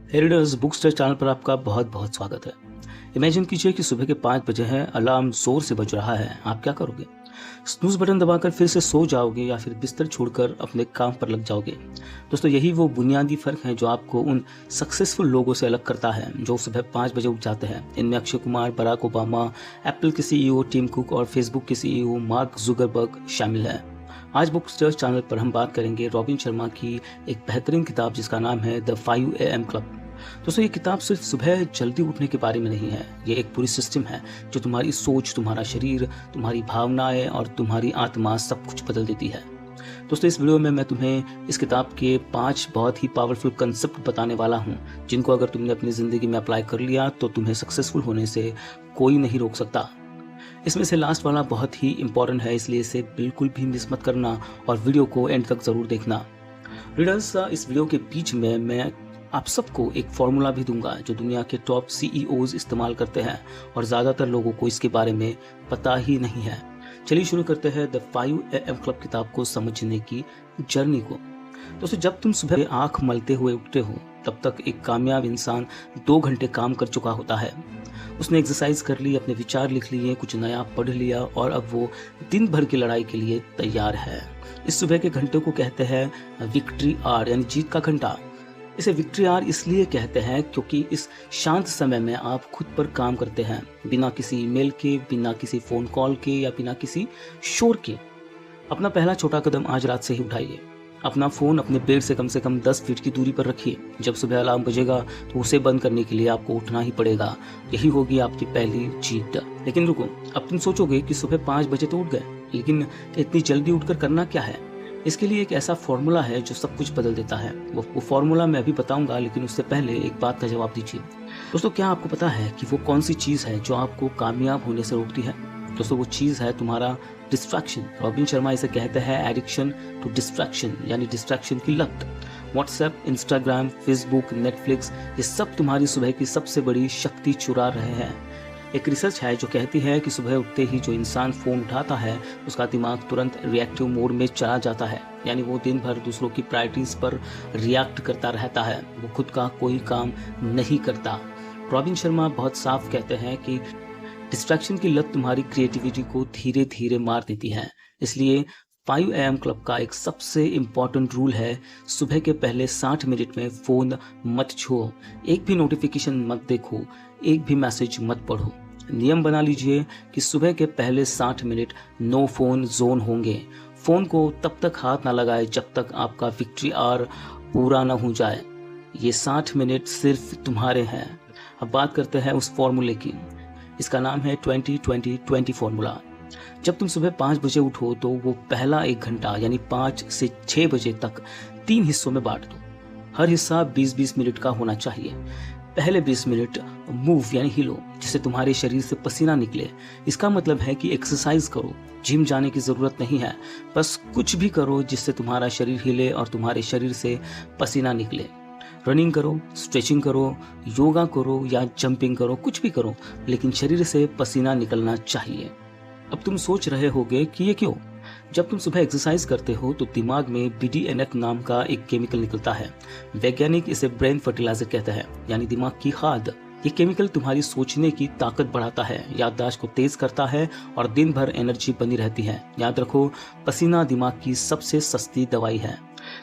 हेरिडर्स books channel पर आपका बहुत बहुत स्वागत है। इमेजिन कीजिए कि सुबह के 5 बजे हैं, अलार्म जोर से बज रहा है। आप क्या करोगे? स्नूज बटन दबाकर फिर से सो जाओगे या फिर बिस्तर छोड़कर अपने काम पर लग जाओगे? दोस्तों, यही वो बुनियादी फर्क है जो आपको उन सक्सेसफुल लोगों से अलग करता है जो सुबह 5 बजे उठ जाते हैं। इनमें Akshay Kumar, Barack Obama, Apple के सीईओ टिम कुक और फेसबुक के सीईओ मार्क जुकरबर्ग शामिल हैं। आज बुक स्टर्स चैनल पर हम बात करेंगे रॉबिन शर्मा की एक बेहतरीन किताब जिसका नाम है द 5 AM क्लब। दोस्तों, ये किताब सिर्फ सुबह जल्दी उठने के बारे में नहीं है। ये एक पूरी सिस्टम है जो तुम्हारी सोच, तुम्हारा शरीर, तुम्हारी भावनाएं और तुम्हारी आत्मा सब कुछ बदल देती है। दोस्तों, इस वीडियो में मैं तुम्हें इस किताब के 5 बहुत ही पावरफुल कंसेप्ट बताने वाला हूँ जिनको अगर तुमने अपनी ज़िंदगी में अप्लाई कर लिया तो तुम्हें सक्सेसफुल होने से कोई नहीं रोक सकता। इसमें से लास्ट वाला बहुत ही इंपॉर्टेंट है, इसलिए इसे बिल्कुल भी मिस मत करना और वीडियो को एंड तक ज़रूर देखना। रीडर्स, इस वीडियो के बीच में मैं आप सबको एक फॉर्मूला भी दूंगा जो दुनिया के टॉप सीईओज इस्तेमाल करते हैं और ज़्यादातर लोगों को इसके बारे में पता ही नहीं है। चलिए शुरू करते हैं द 5 AM क्लब किताब को समझने की जर्नी को। दोस्तों, जब तुम सुबह आंख मलते हुए उठते हो तब तक एक कामयाब इंसान 2 घंटे काम कर चुका होता है। उसने एक्सरसाइज कर ली, अपने विचार लिख लिए, कुछ नया पढ़ लिया और अब वो दिन भर की लड़ाई के लिए तैयार है। इस सुबह के घंटे को कहते हैं विक्ट्री आवर यानी जीत का घंटा। इसे विक्ट्री आवर इसलिए कहते हैं क्योंकि इस शांत समय में आप खुद पर काम करते हैं, बिना किसी ईमेल के, बिना किसी फ़ोन कॉल के या बिना किसी शोर के। अपना पहला छोटा कदम आज रात से ही उठाइए। अपना फ़ोन अपने बेड से कम 10 फीट की दूरी पर रखिए। जब सुबह अलार्म बजेगा तो उसे बंद करने के लिए आपको उठना ही पड़ेगा। यही होगी आपकी पहली जीत। लेकिन रुको, अब तुम सोचोगे कि सुबह 5 बजे तो उठ गए, लेकिन इतनी जल्दी उठकर करना क्या है? इसके लिए एक ऐसा फॉर्मूला है जो सब कुछ बदल देता है। वो फॉर्मूला मैं अभी बताऊंगा, लेकिन उससे पहले एक बात का जवाब दीजिए। दोस्तों, क्या आपको पता है कि वो कौन सी चीज़ है जो आपको कामयाब होने से रोकती है? दोस्तों, वो चीज़ है तुम्हारा डिस्ट्रैक्शन। रॉबिन शर्मा इसे कहते हैं एडिक्शन टू डिस्ट्रैक्शन, यानी डिस्ट्रैक्शन की लत। व्हाट्सएप, इंस्टाग्राम, फेसबुक, नेटफ्लिक्स, ये सब तुम्हारी सुबह की सबसे बड़ी शक्ति चुरा रहे हैं। एक रिसर्च है जो कहती है कि सुबह उठते ही जो इंसान फ़ोन उठाता है उसका दिमाग तुरंत रिएक्टिव मोड में चला जाता है, यानी वो दिन भर दूसरों की प्रायोरिटीज़ पर रिएक्ट करता रहता है, वो खुद का कोई काम नहीं करता। रॉबिन शर्मा बहुत साफ कहते हैं कि डिस्ट्रैक्शन की लत तुम्हारी क्रिएटिविटी को धीरे धीरे मार देती है। इसलिए 5 AM क्लब का एक सबसे इम्पॉर्टेंट रूल है, सुबह के पहले 60 मिनट में फ़ोन मत छुओ, एक भी नोटिफिकेशन मत देखो, एक भी मैसेज मत पढ़ो। नियम बना लीजिए कि सुबह के पहले 60 मिनट नो फ़ोन जोन होंगे। फ़ोन को तब तक हाथ ना लगाए जब तक आपका विक्ट्री आवर पूरा ना हो जाए। ये 60 मिनट सिर्फ तुम्हारे हैं। अब बात करते हैं उस फॉर्मूले की। इसका नाम है 20-20-20 फॉर्मूला। जब तुम सुबह 5 बजे उठो तो वो पहला 1 घंटा यानी 5 से 6 बजे तक 3 हिस्सों में बांट दो। हर हिस्सा 20-20 मिनट का होना चाहिए। पहले 20 मिनट मूव यानी हिलो, जिससे तुम्हारे शरीर से पसीना निकले। इसका मतलब है कि एक्सरसाइज करो, जिम जाने की ज़रूरत नहीं है, बस कुछ भी करो जिससे तुम्हारा शरीर हिले और तुम्हारे शरीर से पसीना निकले। रनिंग करो, स्ट्रेचिंग करो, योगा करो या जंपिंग करो, कुछ भी करो, लेकिन शरीर से पसीना निकलना चाहिए। अब तुम सोच रहे होगे कि ये क्यों? जब तुम सुबह एक्सरसाइज करते हो तो दिमाग में BDNF नाम का एक केमिकल निकलता है। वैज्ञानिक इसे ब्रेन फर्टिलाइजर कहते हैं, यानी दिमाग की खाद। ये केमिकल तुम्हारी सोचने की ताकत बढ़ाता है, याददाश्त को तेज करता है और दिन भर एनर्जी बनी रहती है। याद रखो, पसीना दिमाग की सबसे सस्ती दवाई है।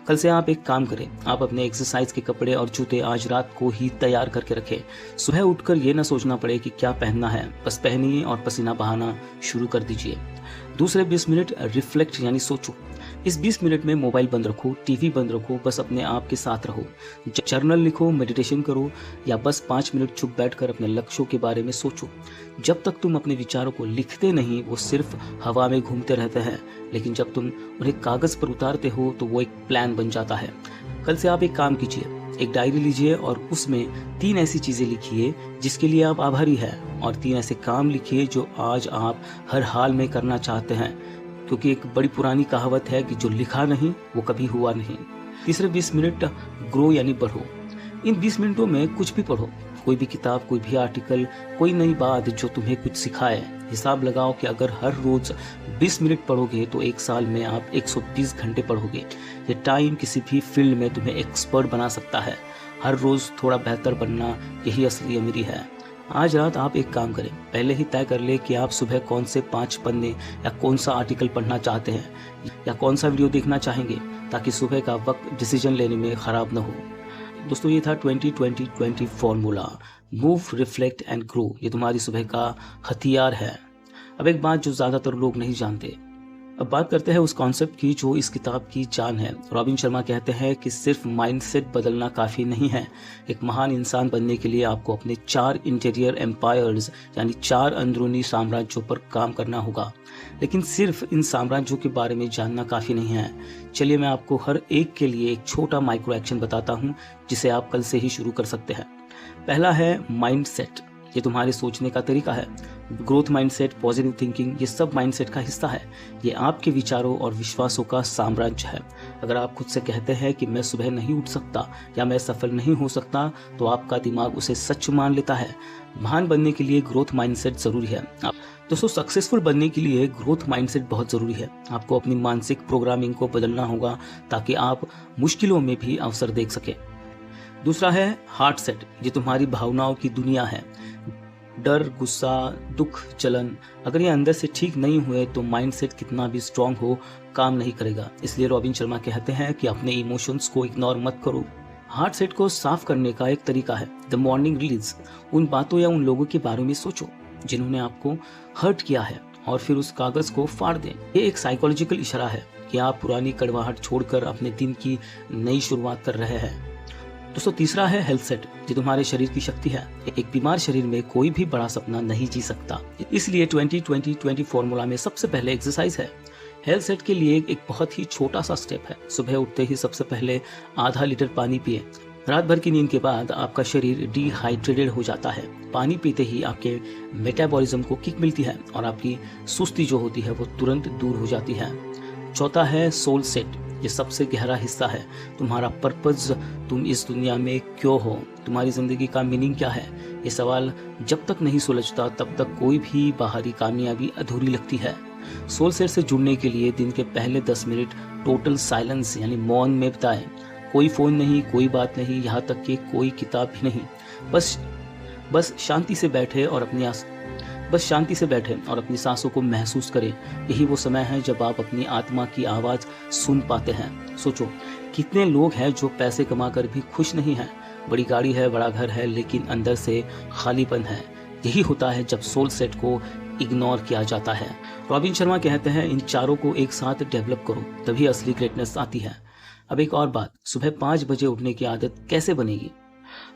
कल से आप एक काम करें, आप अपने एक्सरसाइज के कपड़े और जूते आज रात को ही तैयार करके रखें। सुबह उठकर ये ना सोचना पड़े कि क्या पहनना है, बस पहनिए और पसीना बहाना शुरू कर दीजिए। दूसरे 20 मिनट रिफ्लेक्ट यानी सोचो। इस 20 मिनट में मोबाइल बंद रखो, टीवी बंद रखो, बस अपने आप के साथ रहो। जर्नल लिखो, मेडिटेशन करो या बस 5 मिनट चुप बैठकर अपने लक्ष्यों के बारे में सोचो। जब तक तुम अपने विचारों को लिखते नहीं, वो सिर्फ हवा में घूमते रहते हैं, लेकिन जब तुम उन्हें कागज़ पर उतारते हो तो वो एक प्लान बन जाता है। कल से आप एक काम कीजिए, एक डायरी लीजिए और उसमें 3 ऐसी चीज़ें लिखिए जिसके लिए आप आभारी हैं और 3 ऐसे काम लिखिए जो आज आप हर हाल में करना चाहते हैं, क्योंकि एक बड़ी पुरानी कहावत है कि जो लिखा नहीं वो कभी हुआ नहीं। तीसरे 20 मिनट ग्रो यानी बढ़ो। इन 20 मिनटों में कुछ भी पढ़ो, कोई भी किताब, कोई भी आर्टिकल, कोई नई बात जो तुम्हें कुछ सिखाए। हिसाब लगाओ कि अगर हर रोज 20 मिनट पढ़ोगे तो 1 साल में आप 120 घंटे पढ़ोगे। ये टाइम किसी भी फील्ड में तुम्हें एक्सपर्ट बना सकता है। हर रोज़ थोड़ा बेहतर बनना, यही असली अमीरी है। आज रात आप एक काम करें, पहले ही तय कर ले कि आप सुबह कौन से 5 पन्ने या कौन सा आर्टिकल पढ़ना चाहते हैं या कौन सा वीडियो देखना चाहेंगे, ताकि सुबह का वक्त डिसीजन लेने में ख़राब न हो। दोस्तों, ये था 20-20-20 formula. Move, reflect and grow. ये तुम्हारी सुबह का हथियार है। अब एक बात जो ज़्यादातर लोग नहीं जानते, अब बात करते हैं उस कॉन्सेप्ट की जो इस किताब की जान है। रॉबिन शर्मा कहते हैं कि सिर्फ माइंडसेट बदलना काफ़ी नहीं है। एक महान इंसान बनने के लिए आपको अपने 4 इंटीरियर एम्पायर्स यानी 4 अंदरूनी साम्राज्यों पर काम करना होगा। लेकिन सिर्फ इन साम्राज्यों के बारे में जानना काफ़ी नहीं है। चलिए मैं आपको हर एक के लिए एक छोटा माइक्रो एक्शन बताता हूँ जिसे आप कल से ही शुरू कर सकते हैं। पहला है माइंडसेट। ये तुम्हारे सोचने का तरीका है। ग्रोथ माइंडसेट, पॉजिटिव थिंकिंग, ये सब माइंडसेट का हिस्सा है। ये आपके विचारों और विश्वासों का साम्राज्य है। अगर आप खुद से कहते हैं कि मैं सुबह नहीं उठ सकता या मैं सफल नहीं हो सकता, तो आपका दिमाग उसे सच मान लेता है। महान बनने के लिए ग्रोथ माइंडसेट जरूरी है। दोस्तों, सक्सेसफुल बनने के लिए ग्रोथ माइंडसेट बहुत ज़रूरी है। आपको अपनी मानसिक प्रोग्रामिंग को बदलना होगा ताकि आप मुश्किलों में भी अवसर देख सकें। दूसरा है हार्ट सेट। ये तुम्हारी भावनाओं की दुनिया है। डर, गुस्सा, दुख, जलन, अगर ये अंदर से ठीक नहीं हुए तो माइंडसेट कितना भी स्ट्रांग हो, काम नहीं करेगा। इसलिए रॉबिन शर्मा कहते हैं कि अपने इमोशंस को इग्नोर मत करो। हार्ट सेट को साफ करने का एक तरीका है द मॉर्निंग रिलीज। उन बातों या उन लोगों के बारे में सोचो जिन्होंने आपको हर्ट किया है और फिर उस कागज को फाड़ दें। ये एक साइकोलॉजिकल इशारा है कि आप पुरानी कड़वाहट छोड़कर अपने दिन की नई शुरुआत कर रहे हैं। दोस्तों, तीसरा है हेल्थ सेट। ये तुम्हारे शरीर की शक्ति है। एक बीमार शरीर में कोई भी बड़ा सपना नहीं जी सकता। इसलिए 20-20-20 फॉर्मूला में सबसे पहले एक्सरसाइज है। हेल्थ सेट के लिए एक बहुत ही छोटा सा स्टेप है। सुबह उठते ही सबसे पहले आधा लीटर पानी पिए। रात भर की नींद के बाद आपका शरीर डिहाइड्रेटेड हो जाता है। पानी पीते ही आपके मेटाबॉलिज्म को किक मिलती है और आपकी सुस्ती जो होती है वो तुरंत दूर हो जाती है। चौथा है सोल सेट। ये सबसे गहरा हिस्सा है। तुम्हारा पर्पस, तुम इस दुनिया में क्यों हो, तुम्हारी जिंदगी का मीनिंग क्या है, ये सवाल जब तक नहीं सुलझता तब तक कोई भी बाहरी कामयाबी अधूरी लगती है। सोल सेट से जुड़ने के लिए दिन के पहले 10 मिनट टोटल साइलेंस यानी मौन में बिताएं। कोई फोन नहीं, कोई बात नहीं, यहाँ तक कि कोई किताब भी नहीं। बस शांति से बैठे और अपनी सांसों को महसूस करें। यही वो समय है जब आप अपनी आत्मा की आवाज़ सुन पाते हैं। सोचो, कितने लोग हैं जो पैसे कमाकर भी खुश नहीं हैं। बड़ी गाड़ी है, बड़ा घर है, लेकिन अंदर से खालीपन है। यही होता है जब सोल सेट को इग्नोर किया जाता है। रॉबिन शर्मा कहते हैं इन चारों को एक साथ डेवलप करो, तभी असली ग्रेटनेस आती है। अब एक और बात, सुबह 5 बजे उठने की आदत कैसे बनेगी?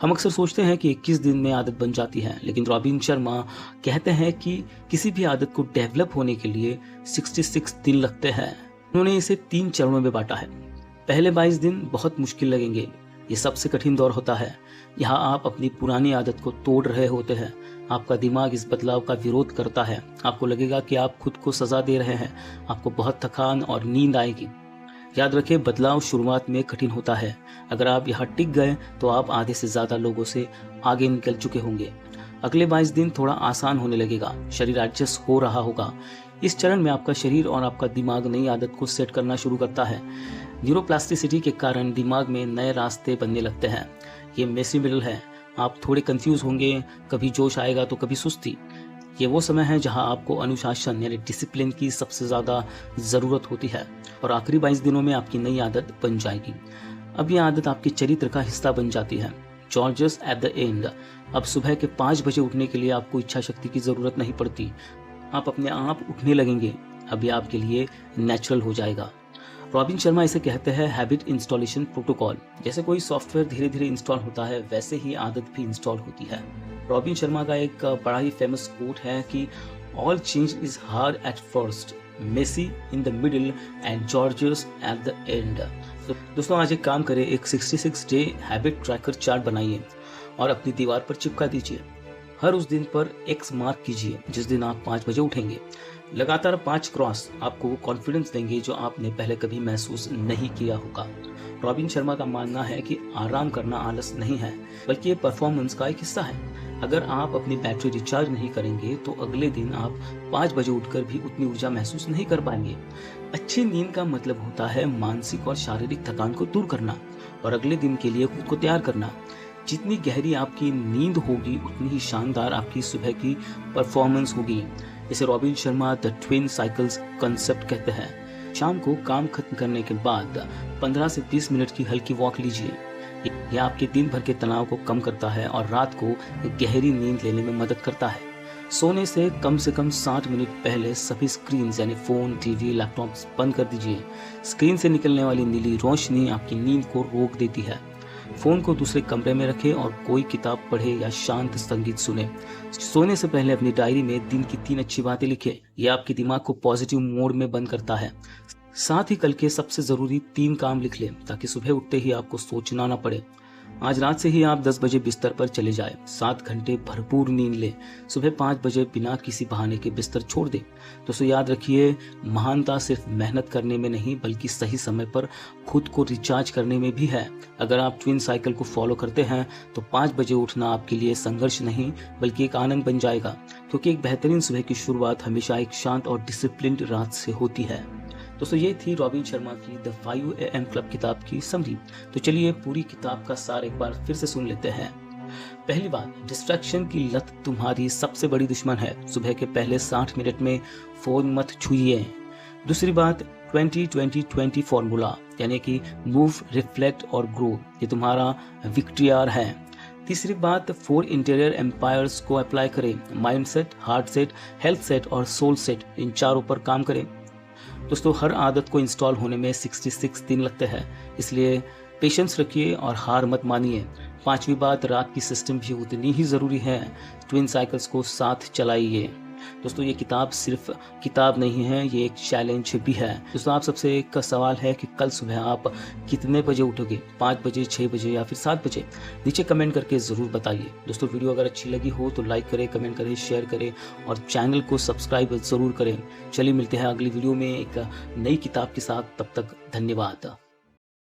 हम अक्सर सोचते हैं कि 21 दिन में आदत बन जाती है, लेकिन रॉबिन शर्मा कहते हैं कि किसी भी आदत को डेवलप होने के लिए 66 दिन लगते हैं। उन्होंने इसे 3 चरणों में बांटा है। पहले 22 दिन बहुत मुश्किल लगेंगे। ये सबसे कठिन दौर होता है। यहाँ आप अपनी पुरानी आदत को तोड़ रहे होते हैं। आपका दिमाग इस बदलाव का विरोध करता है। आपको लगेगा कि आप खुद को सजा दे रहे हैं। आपको बहुत थकान और नींद आएगी। याद रखें, बदलाव शुरुआत में कठिन होता है। अगर आप यहाँ टिक गए तो आप आधे से ज्यादा लोगों से आगे निकल चुके होंगे। अगले 22 दिन थोड़ा आसान होने लगेगा। शरीर एडजस्ट हो रहा होगा। इस चरण में आपका शरीर और आपका दिमाग नई आदत को सेट करना शुरू करता है। न्यूरोप्लास्टिसिटी के कारण दिमाग में नए रास्ते बनने लगते हैं। ये मेसी मिडल है। आप थोड़े कंफ्यूज होंगे, कभी जोश आएगा तो कभी सुस्ती। ये वो समय है जहां आपको अनुशासन यानी डिसिप्लिन की सबसे ज़्यादा ज़रूरत होती है और आखिरी 22 दिनों में आपकी नई आदत बन जाएगी। अब यह आदत आपके चरित्र का हिस्सा बन जाती है। Gorges eight the and. अब सुबह के 5 बजे उठने के लिए आपको इच्छा शक्ति की ज़रूरत नहीं पड़ती। आप अपने आप उठने लगेंगे। अब यह आपके लिए नेचुरल हो जाएगा। रॉबिन शर्मा इसे कहते हैं हैबिट इंस्टॉलेशन प्रोटोकॉल। जैसे कोई सॉफ्टवेयर धीरे धीरे इंस्टॉल होता है, वैसे ही आदत भी इंस्टॉल होती है। रॉबिन शर्मा का एक बड़ा ही फेमस कोट है कि all change is hard at first, messy in the middle and gorgeous at the end. दोस्तों, आज एक काम करें, एक 66 डे हैबिट ट्रैकर चार्ट बनाइए और अपनी दीवार पर चिपका दीजिए। हर उस दिन पर एक्स मार्क कीजिए जिस दिन आप 5 बजे उठेंगे। लगातार 5 क्रॉस आपको वो कॉन्फिडेंस देंगे जो आपने पहले कभी महसूस नहीं किया होगा। रॉबिन शर्मा का मानना है कि आराम करना आलस नहीं है, बल्कि ये परफॉर्मेंस का एक हिस्सा है। अगर आप अपनी बैटरी रिचार्ज नहीं करेंगे तो अगले दिन आप 5 बजे उठकर भी उतनी ऊर्जा महसूस नहीं कर पाएंगे। अच्छी नींद का मतलब होता है मानसिक और शारीरिक थकान को दूर करना और अगले दिन के लिए खुद को तैयार करना। जितनी गहरी आपकी नींद होगी उतनी ही शानदार आपकी सुबह की परफॉर्मेंस होगी। इसे robin Sharma the twin cycles concept कहते हैं। शाम को काम खत्म करने के बाद 15 से 20 मिनट की हल्की वॉक लीजिए। यह आपके दिन भर के तनाव को कम करता है और रात को गहरी नींद लेने में मदद करता है। सोने से कम 60 मिनट पहले सभी स्क्रीन यानी फोन, टीवी, लैपटॉप बंद कर दीजिए। स्क्रीन से निकलने वाली नीली रोशनी आपकी नींद को रोक देती है। फोन को दूसरे कमरे में रखें और कोई किताब पढ़े या शांत संगीत सुने। सोने से पहले अपनी डायरी में दिन की 3 अच्छी बातें लिखें। यह आपके दिमाग को पॉजिटिव मोड में बंद करता है। साथ ही कल के सबसे जरूरी 3 काम लिख लें ताकि सुबह उठते ही आपको सोचना ना पड़े। आज रात से ही आप 10 बजे बिस्तर पर चले जाएं। 7 घंटे भरपूर नींद लें। सुबह 5 बजे बिना किसी बहाने के बिस्तर छोड़ दें। दोस्तों याद रखिए, महानता सिर्फ मेहनत करने में नहीं बल्कि सही समय पर खुद को रिचार्ज करने में भी है। अगर आप ट्विन साइकिल को फॉलो करते हैं तो 5 बजे उठना आपके लिए संघर्ष नहीं बल्कि एक आनंद बन जाएगा, क्योंकि एक बेहतरीन सुबह की शुरुआत हमेशा एक शांत और डिसिप्लिन्ड रात से होती है। दोस्तों ये थी रॉबिन शर्मा की द 5 AM क्लब किताब की समरी। तो चलिए पूरी किताब का सार एक बार फिर से सुन लेते हैं। पहली बात, डिस्ट्रैक्शन की लत तुम्हारी सबसे बड़ी दुश्मन है। सुबह के पहले 60 मिनट में फोन मत छुइए। दूसरी बात, 20-20-20 फॉर्मूला यानी कि मूव, रिफ्लेक्ट और ग्रो, ये तुम्हारा विक्ट्री आवर है। तीसरी बात, 4 इंटीरियर एम्पायर्स को अप्लाई करें। Mind set, heart set, health set और सोल सेट, इन चारों पर काम करें। दोस्तों हर आदत को इंस्टॉल होने में 66 दिन लगते हैं, इसलिए पेशेंस रखिए और हार मत मानिए। 5वीं बात, रात की सिस्टम भी उतनी ही ज़रूरी है। ट्विन साइकिल्स को साथ चलाइए। दोस्तों ये किताब सिर्फ किताब नहीं है, ये एक चैलेंज भी है। दोस्तों आप सबसे एक सवाल है कि कल सुबह आप कितने बजे उठोगे, 5 बजे, 6 बजे या फिर 7 बजे? नीचे कमेंट करके ज़रूर बताइए। दोस्तों वीडियो अगर अच्छी लगी हो तो लाइक करें, कमेंट करें, शेयर करें और चैनल को सब्सक्राइब ज़रूर करें। चलिए मिलते हैं अगली वीडियो में एक नई किताब के साथ। तब तक धन्यवाद।